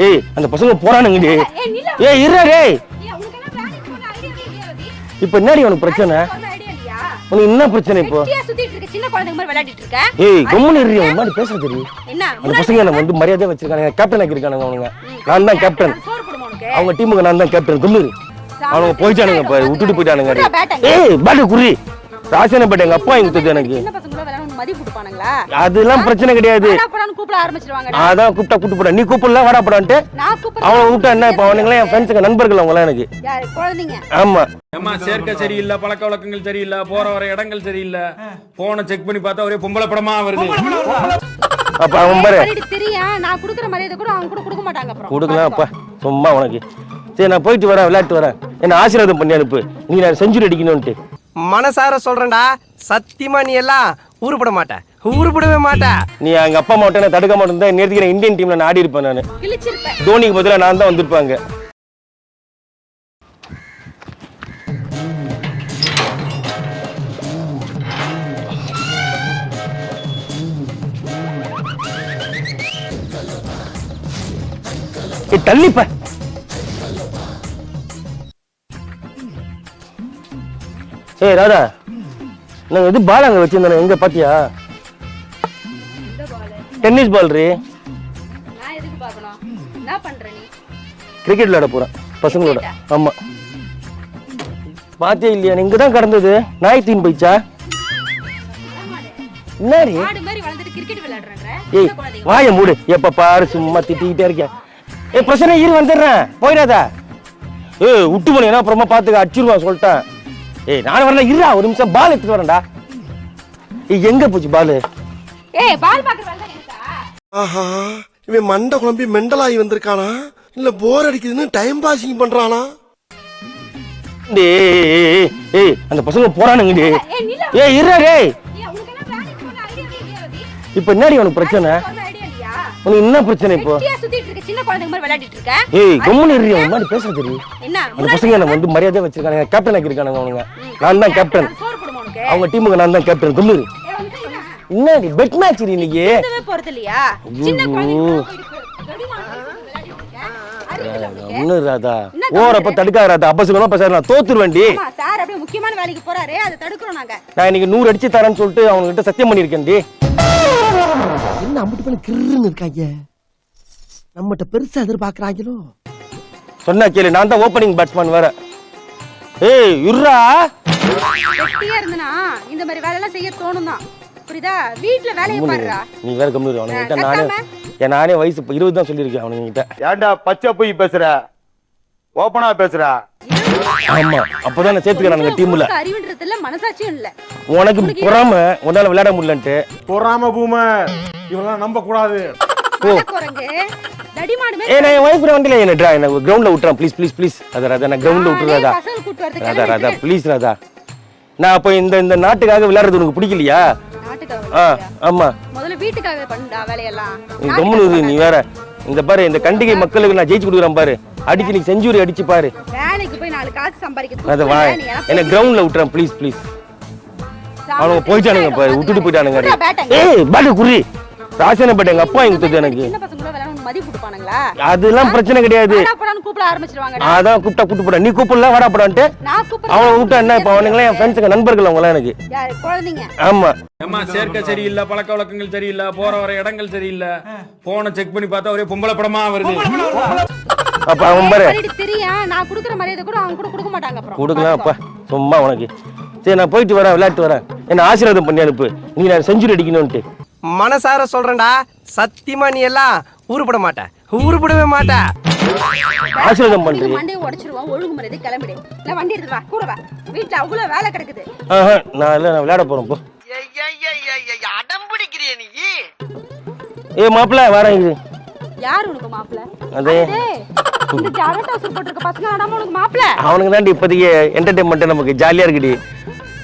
ஏய் அந்த பசங்க போறானுங்கடி. ஏய் இருடா டேய். இப்போ என்னடி உனக்கு பிரச்சனை? உனக்கு என்ன பிரச்சனை இப்போ? சின்ன குழந்தைங்க மாதிரி விளையாடிட்டு இருக்க. ஏய் கம்முனு இருடி, உன் மாதிரி பேச தெரியும். என்ன அந்த பசங்க என்ன வந்து மரியாதை வச்சிருக்கானுங்க, கேப்டன் ஆக்கிருக்கானுங்க அவனுங்க. நான் தான் கேப்டன். அவங்க டீமுக்கு நான் தான் கேப்டன். கம்முனு அவங்க போயிட்டானுங்க பாரு, விட்டுட்டு போயிட்டானுங்க. ஏய் பாட்டு குடி. ராசன பாட்டு எங்க அப்பா எங்க எனக்கு. சின்ன பசங்கள விளையாட மதிப்பு கொடுப்பானுங்களா? அதெல்லாம் பிரச்சனை கிடையாது. வாடா போடான்னு கூப்பிட ஆரம்பிச்சிடுவாங்க. அதான் கூப்பிட்டு போடா. நீ கூப்பிடல வாடா போடான்ட்டு நான் கூப்பிடுறேன். அவன் கூப்பிட்டா என்ன? இப்ப அவனுங்களே என் ஃப்ரெண்ட்ஸுங்க, நண்பர்கள் அவங்களாம் எனக்கு. யார் குழந்தைங்க? ஆமா. ஏமா சேர்க்கை சரியில்லை, பழக்க வழக்கங்கள் சரியில்லை, போற வர இடங்கள் சரியில்லை, போனை செக் பண்ணி பார்த்தா ஒரே பொம்பளை படமா வருது. அப்ப அவன் பாரு தெரியா, நான் குடுக்குற மரியாதை கூட அவங்க கூட கொடுக்க மாட்டாங்க. அப்புறம் கொடுக்கலாம் அப்பா சும்மா உனக்கு. சரி நான் போயிட்டு வரேன், விளையாட்டு வரேன். என்ன ஆசீர்வாதம் பண்ணி அனுப்பு. நீ நான் செஞ்சுரி அடிக்கணும்ட்டு மனசார சொல்றேன்டா. சத்தியமா நீ எல்லாம் உருப்பட மாட்ட, உருப்படவே மாட்ட. நீ எங்க அப்பா மாட்டேன் தடுக்க மாட்டேன் தான் நேரத்துக்கு நான் இந்தியன் டீம்ல நான் ஆடி இருப்பேன். நான் கிழிச்சிருப்பேன். தோனிக்கு பதிலா நான் தான் வந்திருப்பாங்க. தள்ளிப்ப ஏய் ராதா, நான் எது பால் அங்க வச்சிருந்தேன், எங்க பாத்தியா? டென்னிஸ் பால் ரீ. நான் எதுக்கு பார்க்கணும்? என்ன பண்ற நீ? கிரிக்கெட் விளையாட போறேன் பசங்களோட. ஆமா பாத்தியா இல்லையா? இங்க தான் கடந்தது. நாய் தீன் போயிச்சா? என்னடி மாடு மாதிரி வளர்ந்துட்டு கிரிக்கெட் விளையாடுறேன்ற? ஏய் வாயை மூடு. எப்ப பாரு சும்மா திட்டிக்கிட்டே இருக்கேன். ஏய் பிரச்சனை இரு வந்துடுறேன், போயிடாதா? ஏய் விட்டு போனீங்கன்னா அப்புறமா பாத்துக்க, அடிச்சிருவான் சொல்லிட்டேன். ஏய் நான் வரல, இருடா ஒரு நிமிஷம். பால் எடுத்துட்டு வரேன்டா. ஏய் எங்க போச்சு பால்? ஏய் பால் பாக்குற வேலை தான் இருக்கா? ஆஹா, இவன் மண்டை குழம்பி மெண்டலாகி வந்திருக்கானா இல்ல போர் அடிக்குதுன்னு டைம் பாசிங் பண்றானா? டேய் ஏய் அந்த பசங்க போறானுங்கடி. ஏய் நில்ல. ஏய் இருடா டேய். ஏய் உங்களுக்கு என்ன வேலைக்கு போற ஐடியா இல்லையா? இப்போ என்னடி உனக்கு பிரச்சனை? ஐடியா இல்லையா? உனக்கு என்ன பிரச்சனை இப்போ? வெட்டியா சுத்திட்டு இருக்க, சின்ன குழந்தைங்க மாதிரி விளையாடிட்டு இருக்க. ஏய் கம்முனு இருடி, உன் மாதிரி பேச தெரியும். என்ன அந்த பசங்க என்ன வந்து மரியாதை வச்சிருக்கானுங்க, கேப்டன் ஆக்கிருக்கானுங்க அவனுங்க. நான் தான் கேப்டன். சோறு போடுமா உனக்கு? அவங்க டீமுக்கு நான் தான் கேப்டன். கம்முனு. என்னடி பெட் மேட்ச் இன்னைக்கு? இதுவே போறது இல்லையா? சின்ன குழந்தைங்க ஒண்ணு ராதா ஓரப்ப தடுக்காத ராதா. அப்ப சொல்லணும் பேசாத, நான் தோத்துருவேன்டி. சார் அப்படியே முக்கியமான வேலைக்கு போறாரு, அதை தடுக்கிறோம் நாங்க. நான் இன்னைக்கு 100 அடிச்சு தரேன்னு சொல்லிட்டு அவங்க கிட்ட சத்தியம் பண்ணிருக்கேன்டி. என்ன அம்பிட்டு பண்ண கிருன்னு இருக்காங்க, நம்மகிட்ட பெருசா எதிர்பார்க்கறாங்களோ. சொன்னா கேளு, நான் தான் ஓப்பனிங் பேட்ஸ்மேன் வேற. ஏய் இருடா. வெட்டியா இருந்தனா இந்த மாதிரி வேலை எல்லாம் செய்ய தோணும் தான், புரியுதா? வீட்ல வேலையை பாருடா. நீ வேற கம்முனு. அவனுங்கிட்ட நானே வயசு 20 தான் சொல்லியிருக்கேன் அவனுங்கிட்ட. ஏன்டா பச்சை போய் பேசுற, ஓப்பனா பேசுற? ஆமா அப்பதான் நான் சேர்த்துக்கிறேன் டீம்ல. அறிவுன்றதுல மனசாட்சியும் இல்ல உனக்கு பொறாம உன்னால விளையாட முடியலன்ட்டு. பொறாம பூமர் இவெல்லாம் நம்ப கூடாது. குரங்கு தடிமாடு ஏய் நான் என் வைஃப் வண்டில என்ன கிரவுண்ட்ல விட்டுறேன் ப்ளீஸ் ப்ளீஸ் ப்ளீஸ். ராதா நான் கிரவுண்ட்ல விட்டுறாதா. பசங்க கூட்டி வரது ராதா ராதா ப்ளீஸ் ராதா. நான் அப்ப இந்த நாட்டுக்காக விளையாடுறது உனக்கு பிடிக்கலையா? நாட்டுக்காக? ஆமா முதல்ல வீட்டுக்காக பண்ணுடா வேலையெல்லாம். நீ கம்முனு நீ வேற. இந்த பாரு இந்த கண்டிகை மக்களுக்கு நான் ஜெயிச்சு கொடுக்குறேன் பாரு. அடிச்சு நீ செஞ்சுரி அடிச்சு பாரு. வேலைக்கு போய் 4 காசு சம்பாதிக்க அத வா என்ன கிரவுண்ட்ல விட்டுறேன் ப்ளீஸ் ப்ளீஸ். அவங்க போயிட்டானுங்க பாரு, விட்டுட்டு போயிட்டானுங்க. ஏய் பாட்டு குடி. ராசன பாட்டு எங்க அப்பா எங்க எனக்கு. சின்ன பசங்கள விளையாட மதிப்பு கொடுப்பானுங்களா? அதெல்லாம் பிரச்சனை கிடையாது. வாடா போடான்னு கூப்பிட ஆரம்பிச்சிடுவாங்க. அதான் கூப்பிட்டு போடா. நீ கூப்பிடல வாடா போடான்ட்டு நான் கூப்பிடுறேன். அவன் கூப்பிட்டா என்ன? இப்ப அவனுங்களே என் ஃப்ரெண்ட்ஸுங்க, நண்பர்கள் அவங்களாம் எனக்கு. யார் குழந்தைங்க? ஆமா. ஏமா சேர்க்கை சரியில்லை, பழக்க வழக்கங்கள் சரியில்லை, போற வர இடங்கள் சரியில்லை, போனை செக் பண்ணி பார்த்தா ஒரே பொம்பளை படமா வருது. அப்ப அவன் பாரு தெரியா, நான் குடுக்குற மரியாதை கூட அவங்க கூட கொடுக்க மாட்டாங்க. அப்புறம் கொடுக்கலாம் அப்பா சும்மா உனக்கு. சரி நான் போயிட்டு வரேன், விளையாட்டு வரேன். என்ன ஆசீர்வாதம் பண்ணி அனுப்பு. நீ நான் செஞ்சுரி அடிக்கணும்ட்டு மனசார சொல்றேன்டா. சத்தியமா நீ எல்லாம் உருப்பட மாட்ட, உருப்படவே மாட்ட. ஆசீர்வாதம் பண்றீங்க. மண்டையை உடைச்சிருவோம். ஒழுங்கு மரியாதை கிளம்பிடு. இல்ல வண்டி எடுத்து வா, கூட வா. வீட்டுல அவ்வளவு வேலை கிடக்குது. நான் விளையாட போறேன் போ. அடம் பிடிக்கிறிய நீ? ஏய் மாப்பிள்ள வரேன். யார் உனக்கு மாப்பிள்ள? அதே இந்த ஜாலட் ஹவுஸ் போட்டுருக்க பசங்க ஆடாம உனக்கு மாப்பிள்ள? அவனுக்கு தான் இப்போதைக்கு என்டர்டைன்மெண்ட் நமக்கு ஜாலியா இருக்குடி.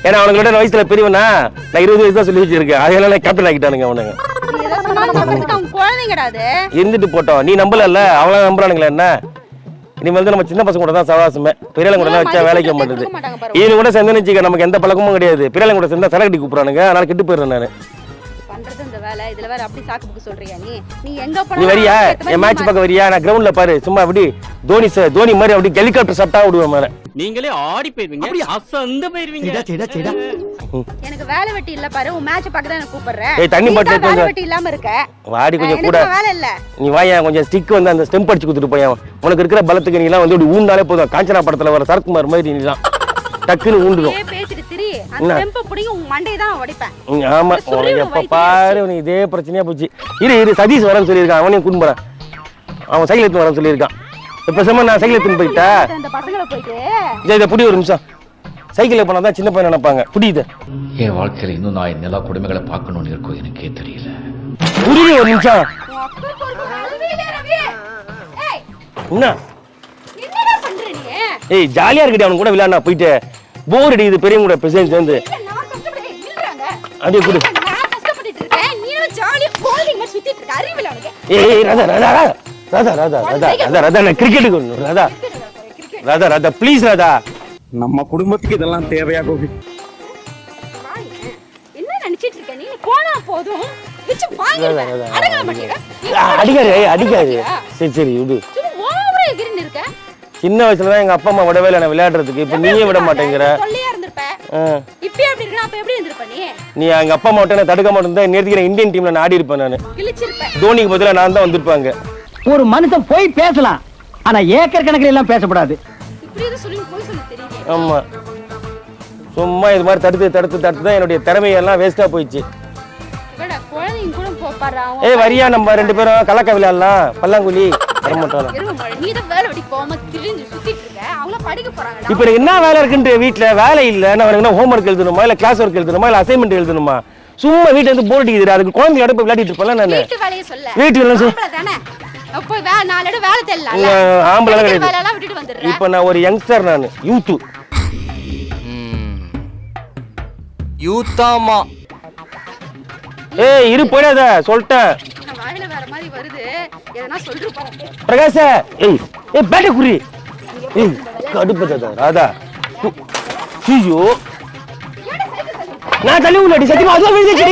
ஏன்னா அவனுங்களோட வயசுல பெரியவனா, நான் 20 வயசு தான் சொல்லி வச்சிருக்கேன். அதனால கேப்டன் ஆக்கிட்டானுங்க அவனுங்க. நீ ஏதோ சொன்னாலும் நம்பறதுக்கு அவங்க குழந்தைங்கடா. அது இருந்துட்டு போட்டோம். நீ நம்பல அவள நம்புறானுங்களா என்ன? இனிமேல் நம்ம சின்ன பசங்க கூட தான் சவாசமே. பெரியவங்க கூட வச்சா வேலைக்கு மாட்டேது. இவனு கூட சேர்ந்து நினைச்சிக்க நமக்கு எந்த பழக்கமும் கிடையாது. பெரியவங்க கூட சேர்ந்தா சரக்கடி கூப்பிடுறானுங்க. அதனால கெட்டு போயிடுறேன் நான். பண்றது இந்த வேலை, இதுல வேற அப்படி சாக்கு புக்கு சொல்றியா நீ எங்க நீ போனாலும் வரியா அதுக்கு ஏத்த மாதிரி என் மேட்ச் நீ பார்க்க வரியா? நான் கிரவுண்ட்ல பாரு சும்மா அப்படி தோனி மாதிரி அப்படி ஹெலிகாப்டர் சாப்பிட்டா விடுவேன் மேல. நீங்களே ஆடி போயிருவீங்க, அசந்து போயிருவீங்க. எனக்கு வேலை வெட்டி இல்ல பாரு, உன் மேட்ச் பார்க்க தான் எனக்கு கூப்பிடுறேன். ஏய், தண்ணி நீ பாட்டில் தான் வேலை வெட்டி இல்லாம இருக்க. வாடி கொஞ்சம் எனக்கு கூட வேலை இல்ல. நீ வாயா கொஞ்சம் ஸ்டிக் வந்து அந்த ஸ்டெம்ப் அடிச்சு கொடுத்துட்டு போயேன். உனக்கு இருக்கிற பலத்துக்கு நீ எல்லாம் வந்து இப்படி ஊந்தாலே போதும். காஞ்சனா படத்துல வர சரக்குமார் மாதிரி நீ தான் டக்குன்னு ஊண்டுடும். ஏய் பேசிட்டு திரி, அந்த டெம்போ புடிங்க உன் மண்டையை தான் உடைப்பேன். ஆமா உனக்கு எப்ப பாரு உனக்கு இதே பிரச்சனையா போச்சு. இரு சதீஷ் வரேன்னு சொல்லியிருக்கான், அவனையும் கூண்டு போறேன். அவன் சைக்கிள் எடுத்து வரேன்னு சொல்லியிருக்கான். இப்ப பேசாம நான் சைக்கிள் எடுத்துன்னு போயிட்டா அந்த பசங்களை போயிட்டு இதை புடி ஒரு நிமிஷம். சைக்கிள் போனா தான் சின்ன பையன் நினைப்பாங்க. புரியுது என் வாழ்க்கையில இன்னும் நான் நிலா கொடுமைகளை பார்க்கணும்னு இருக்கும் எனக்கே தெரியல. புரியுது ஒரு நிமிஷம். உன் அக்கா பொறுப்பு ரவி இல்ல ரவி. ஏய் என்ன என்னடா பண்ற நீ? ஏய் ஜாலியா இருக்கடி அவன் கூட விளையாடா போயிட்டு. போர் அடிக்குது பெரியவங்க கூட பேசி சேர்ந்து. இல்ல நான் கஷ்டப்பட்டு நில்றாங்க. அப்படியே குடு. நான் கஷ்டப்பட்டுட்டு இருக்கேன், நீ ஜாலியா கோலிங் மாதிரி சுத்திட்டு இருக்க. அறிவில உனக்கு. ஏய் ராதா நான் கிரிக்கெட்டுக்கு ராதா ப்ளீஸ் ராதா. நம்ம குடும்பத்துக்கு இதெல்லாம் தேவையா கோபி? என்ன நினைச்சிட்டு இருக்க நீ? போனா போதும் விச்சு வாங்கிடுவேன். அடங்க மாட்டீங்க. அடிக்காது. சரி விடு. சும்மா ஓவரா எகிரின்னு இருக்க. சின்ன வயசுல தான் எங்க அப்பா அம்மா விடவே இல்லை நான் விளையாடுறதுக்கு. இப்ப நீயே விட மாட்டேங்கிற. சொல்லியா இருந்திருப்ப. இப்ப எப்படி இருக்கா? அப்ப எப்படி இருந்திருப்ப நீ? நீ எங்க அப்பா அம்மா மட்டும் தடுக்க மாட்டேன். நேத்துக்கு இந்தியன் டீம்ல நான் ஆடி இருப்பேன். நான் கிழிச்சிருப்ப. தோனிக்கு பதிலா நான் தான் வந்திருப்பாங்க. ஒரு மனுஷன் போய் பேசலாம், ஆனா ஏக்கர் கணக்கில் எல்லாம் பேசப்படாது. இப்படி எது சொல்லி போய் சொல்ல தெரியுது. ஆமா சும்மா இது மாதிரி தடுத்து தான் என்னுடைய திறமையெல்லாம் வேஸ்டா போயிடுச்சு. இவடா குழந்தைங்க கூட போப்பாறா. ஏய் வரியா நம்ம ரெண்டு பேரும் கலக்க விளையாடலாம். பல்லாங்குழி வரமாட்டோம். நீ தான் வேலை வெட்டி போகாம திரிஞ்சு சுத்திட்டு இருக்க. அவங்க படிக்க போறாங்கடா. இப்ப என்ன வேலை இருக்குன்ற வீட்டுல வேலை இல்ல. நான் ஹோம் ஒர்க் எழுதணுமா இல்ல கிளாஸ் ஒர்க் எழுதணுமா இல்ல அசைன்மெண்ட் எழுதணுமா? சும்மா வீட்டுல இருந்து போர் அடிக்குது. அதுக்கு குழந்தையோட போய் விளையாடிட்டு இருப்பேன் நான். வீட்டு வேலையை சொல்ல. வீட்டு வேலை ஆம்பளை தானே. அப்போ நாலு இடம் வேலை தெரியல. ஆம்பளை வேலை எல்லாம் விட்டுட்டு வந்துடுறேன். இப்ப நான் ஒரு யங்ஸ்டர், நான் யூத்து. யூத்தாமா ஏய் இரு போயிடாத சொல்லிட்டேன். வாயில வேற மாதிரி வருது. எதனா சொல்லிட்டு பாரு. பிரகாஷ் ஏய் பேட்டை குறி. ஏய் கடுப்பதா ராதா. ஐயோ நான் தள்ளி விடடி. சத்தியமா அதுவா விழுந்துச்சு.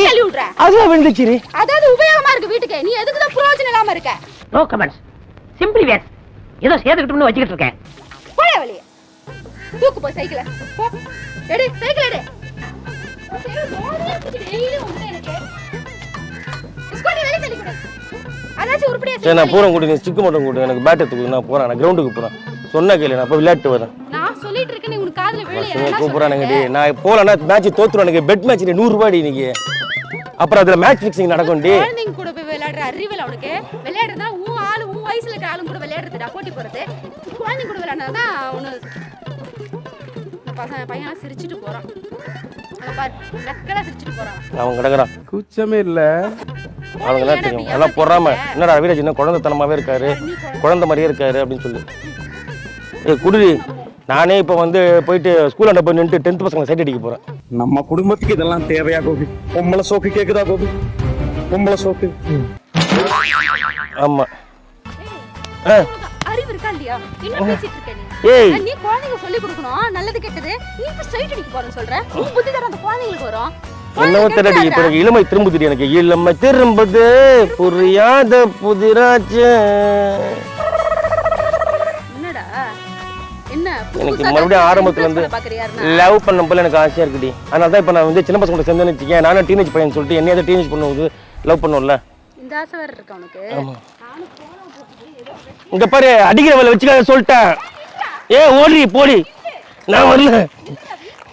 அதுவா விழுந்துச்சு. அதாவது உபயோகமா இருக்கு வீட்டுக்கு. நீ எதுக்கு தான் பிரயோஜனம் இல்லாம இருக்க? No comments, simply waste. ஏதோ சேர்த்துக்கிட்டோம்னு வச்சுக்கிட்டு இருக்கேன். போடா வெளிய. தூக்கு போய் சைக்கிளை. போ. எடு சைக்கிள் எடு. சரி நான் போறேன் கூட. நீ ஸ்டிக் மட்டும் கூட எனக்கு பேட் எடுத்து நான் போறேன். நான் கிரவுண்டுக்கு போறேன். சொன்ன கேளு நான் போய் விளையாட்டு வரேன். நான் சொல்லிட்டு இருக்கேன் உனக்கு காதுல விழலையா? கூப்பிடுறானுங்கடி. நான் போலன்னா மேட்ச் தோத்துறேன். எனக்கு பெட் மேட்ச் 100 ரூபாய் இன்னைக்கு. அப்புறம் அதுல மேட்ச் ஃபிக்ஸிங் நடக்கும்டி. குழந்தைங்க கூட போய் விளையாடுற அறிவில உனக்கு. விளையாடுறதா உன் ஆளு உன் வயசுல இருக்க ஆளுங்க கூட விளையாடுறதுடா போட்டி போறது. குழந்தைங்க கூட விளையாடுறதா உன பையனா சிரிச்சிட்டு போறான். அவன் கிடக்குறான். கூச்சமே இல்ல. அவங்க என்ன தெரியும் எல்லாம் போடுறாம. என்னடா வீர சின்ன குழந்தைத்தனமாவே இருக்காரு, குழந்தை மாதிரியே இருக்காரு அப்படின்னு சொல்லி. ஏ குடி. நானே இப்ப வந்து போயிட்டு ஸ்கூல்ல போய் நின்று 10th பசங்க சைட் அடிக்க போறேன். நம்ம குடும்பத்துக்கு இதெல்லாம் தேவையா கோபி? பொம்பளை சோக்கு கேக்குதா கோபி? பொம்பளை சோக்கு. ஆமா அறிவு இருக்கா இல்லையா? என்ன பேசிட்டு இருக்க நீ? ஏய் நீ குழந்தைங்க சொல்லி கொடுக்கணும் நல்லது கெட்டது. நீ இப்ப ஸ்ட்ரைட் அடிக்க போறேன்னு சொல்ற. உன் புத்தி தர அந்த குழந்தைங்களுக்கு வரும். என்னவோ தெரியல. இப்ப எனக்கு இளமை திரும்புது. எனக்கு இளமை திரும்புது புரியாத புதிராச்சு. என்னடா என்ன எனக்கு மறுபடியும் ஆரம்பத்துல இருந்து லவ் பண்ண போல எனக்கு ஆசையா இருக்குடி. அதனால தான் இப்ப நான் வந்து சின்ன பசங்க கூட சேர்ந்து வச்சுக்கேன். நானும் டீனேஜ் பையன் சொல்லிட்டு என்னையாவது டீனேஜ் பண்ணுவது லவ் பண்ணுவோம்ல. இந்த ஆசை வேற இருக்கு உனக்கு. இங்க பாரு அடிக்கிற வேலை வச்சுக்காத சொல்லிட்டேன். ஏ ஓடி போடி. நான் வரல.